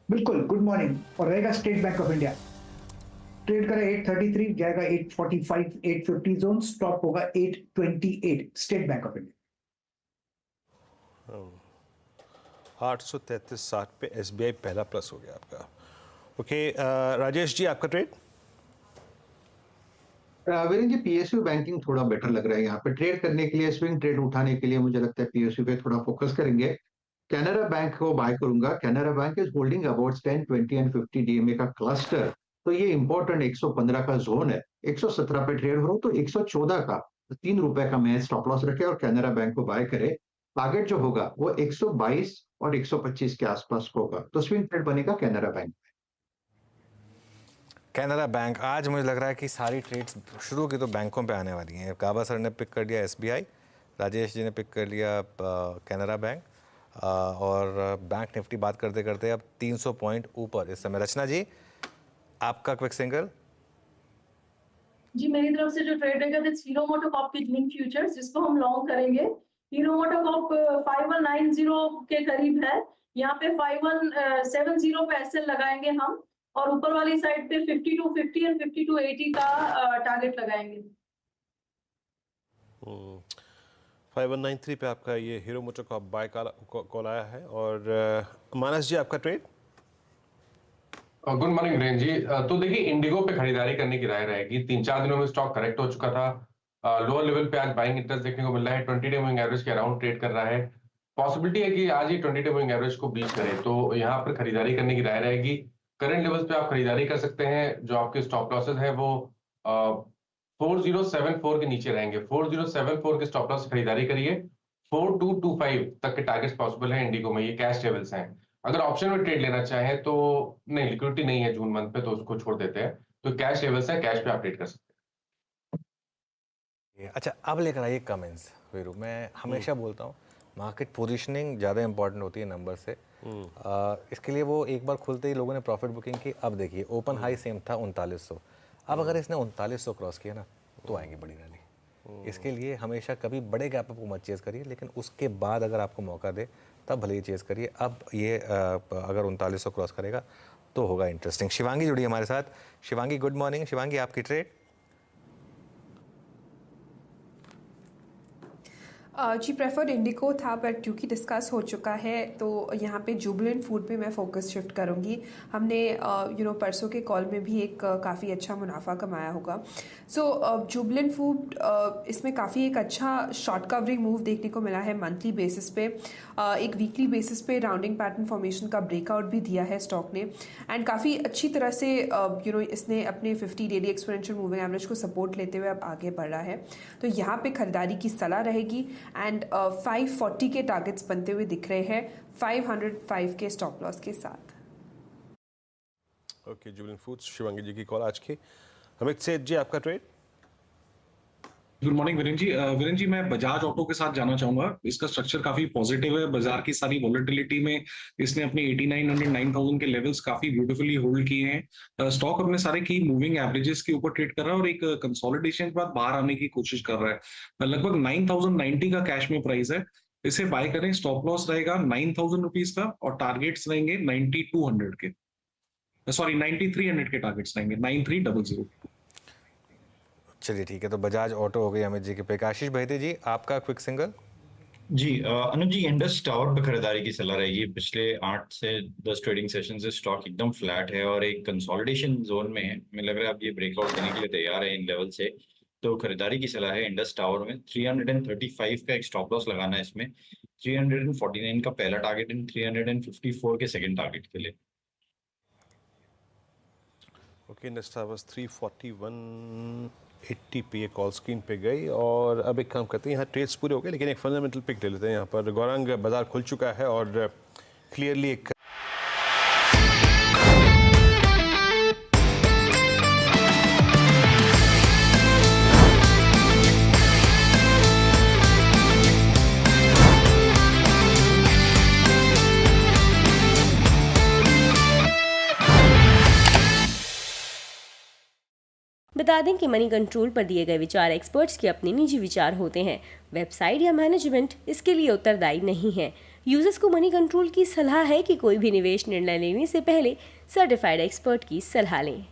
बिल्कुल, good morning. और रहेगा state bank of India. Trade करा 833, जाएगा 845, 850 जोन, स्टॉप होगा 828, स्टेट बैंक ऑफ इंडिया। 833.60 पे SBI पहला प्लस हो गया आपका। ओके, राजेश जी आपका ट्रेड। वीरेन जी, पीएसयू बैंकिंग थोड़ा बेटर लग रहा है यहाँ पे ट्रेड करने के लिए। स्विंग ट्रेड उठाने के लिए मुझे लगता है पीएसयू पे थोड़ा फोकस करेंगे। कैनरा बैंक को बाय करूंगा। Canara bank is holding about 10, 20 and 50 DMA का क्लस्टर। तो ये इंपॉर्टेंट 115 का जोन है। 117 पे ट्रेड हो रहा हो तो 114 का ₹3 का मैं स्टॉप लॉस रखे और कैनरा बैंक को बाय करे। टारगेट जो होगा वो 122 और 125 के आसपास होगा। तो स्विंग ट्रेड बनेगा कैनरा बैंक। कैनरा बैंक, आज मुझे लग रहा है कि सारी ट्रेड्स शुरू की तो बैंकों पे आने वाली हैं। काबा सर ने पिक कर लिया SBI, राजेश जी ने पिक कर लिया कैनरा बैंक, और बैंक निफ्टी बात करते करते अब 300 पॉइंट ऊपर इस समय। रचना जी, आपका क्विक सिंगल। जी, मेरी तरफ से जो ट्रेड रहेगा दैट्स हीरो मोटोकॉर्प की लिंक फ्यूचर्स, जिसको हम लॉन्ग करेंगे। हीरो मोटोकॉर्प 5190 के करीब है। यहाँ पे 5170 पे एसएल लगाएंगे हम, और ऊपर वाली साइड पे 5250 एंड 5280 का टारगेट लगाएंगे। 5193 पे आपका ये हीरो मोटोकॉर्प बाय कॉल आया है। और मानस जी आपका ट्रेड। गुड मॉर्निंग वीरेन जी। तो देखिए, इंडिगो पे खरीदारी करने की राय रहेगी। 3-4 दिनों में स्टॉक करेक्ट हो चुका था। लोअर लेवल पे आज बाइंग इंटरेस्ट देखने को मिल रहा है। 20 डे मूविंग एवरेज के अराउंड ट्रेड कर रहा है। पॉसिबिलिटी है कि आज ही 20 डे मूविंग एवरेज को बीट करे, तो यहाँ पर खरीदारी करने की राय रहेगी। करंट लेवल्स पे आप खरीदारी कर सकते हैं। जो आपके स्टॉप लॉसेस है वो 4074 के नीचे रहेंगे। 4074 के स्टॉप लॉस खरीदारी करिए। 4225 तक के टारगेट्स पॉसिबल है इंडिगो में। ये कैश लेवल्स हैं। अगर ऑप्शन में ट्रेड लेना चाहें तो नहीं, लिक्विडिटी नहीं है जून मंथ पे, तो उसको छोड़ देते हैं। तो कैश लेवल्स है, कैश पे आप ट्रेड कर सकते हैं। अच्छा, अब लेकर आइए कमेंट्स। वीरू, मैं हमेशा बोलता हूँ मार्केट पोजीशनिंग ज़्यादा इंपॉर्टेंट होती है नंबर से। इसके लिए वो एक बार खुलते ही लोगों ने प्रॉफिट बुकिंग की। अब देखिए, ओपन हाई सेम था 3900। अब अगर इसने 3900 क्रॉस किया ना तो आएंगी बड़ी रैली। इसके लिए हमेशा कभी बड़े गैप अप को मत चेज़ करिए, लेकिन उसके बाद अगर आपको मौका दे तब भले ही चेज़ करिए। अब ये अगर 3900 क्रॉस करेगा तो होगा इंटरेस्टिंग। शिवांगी जुड़ी हमारे साथ। Shivangi, good morning. शिवांगी, आपकी ट्रेड। जी, प्रेफर्ड इंडिगो था, बट क्योंकि डिस्कस हो चुका है तो यहाँ पे जुबिलेंट फूड पे मैं फोकस शिफ्ट करूँगी। हमने परसों के कॉल में भी एक काफ़ी अच्छा मुनाफा कमाया होगा। सो जुबिलेंट फूड, इसमें काफ़ी एक अच्छा शॉर्ट कवरिंग मूव देखने को मिला है मंथली बेसिस पे। एक वीकली बेसिस पे राउंडिंग पैटर्न फॉर्मेशन का ब्रेकआउट भी दिया है स्टॉक ने, एंड काफ़ी अच्छी तरह से इसने अपने 50 डेली एक्सपोनेंशियल मूविंग एवरेज को सपोर्ट लेते हुए अब आगे बढ़ रहा है। तो यहाँ पे खरीदारी की सलाह रहेगी। एंड 540 के टारगेट्स बनते हुए दिख रहे हैं 505 के स्टॉप लॉस के साथ। ओके, जुबिलेंट फूड्स, शिवांगी जी की कॉल आज की। अमित सेठ जी आपका ट्रेड। गुड मॉर्निंग वीरेन जी। वीरेन जी, मैं बजाज ऑटो के साथ जाना चाहूंगा। इसका स्ट्रक्चर काफी पॉजिटिव है। बाजार की सारी वॉलेटिलिटी में इसने अपनी 8900 9000 के लेवल्स काफी ब्यूटीफुली होल्ड किए हैं। स्टॉक अपने सारे की मूविंग एवरेजेस के ऊपर ट्रेड कर रहा है और एक कंसोलिडेशन के बाद बाहर आने की कोशिश कर रहा है। लगभग 9090 का कैश में प्राइस है। इसे बाय करें। स्टॉप लॉस रहेगा 9000 रुपीज का और टारगेट्स रहेंगे 9200 के, सॉरी 9300 के टारगेट्स रहेंगे, 9300। चलिए ठीक है, तो बजाज ऑटो हो गई अमित जी के पे। आशीष बहेते जी, आपका क्विक सिंगल। जी अनुज जी, इंडस टावर पर खरीदारी की सलाह रहेगी। पिछले 8 से 10 ट्रेडिंग सेशन से स्टॉक एकदम फ्लैट है और एक कंसोलिडेशन जोन में है। मुझे लग रहा है अब ये ब्रेकआउट देने के लिए तैयार है इन लेवल से। तो खरीदारी की सलाह है इंडस टावर में। 335 का एक स्टॉप लॉस लगाना है इसमें। 349 का पहला टारगेट एंड 354 के सेकंड टारगेट के लिए। ओके, इंडस टावर्स 341.80 पे ये कॉल स्क्रीन पे गई। और अब एक काम करते हैं, यहाँ ट्रेड्स पूरे हो गए लेकिन एक फंडामेंटल पिक ले लेते हैं। यहाँ पर गौरांग बाजार खुल चुका है और क्लियरली एक बता दें कि मनी कंट्रोल पर दिए गए विचार एक्सपर्ट्स के अपने निजी विचार होते हैं। वेबसाइट या मैनेजमेंट इसके लिए उत्तरदायी नहीं है। यूजर्स को मनी कंट्रोल की सलाह है कि कोई भी निवेश निर्णय लेने से पहले सर्टिफाइड एक्सपर्ट की सलाह लें।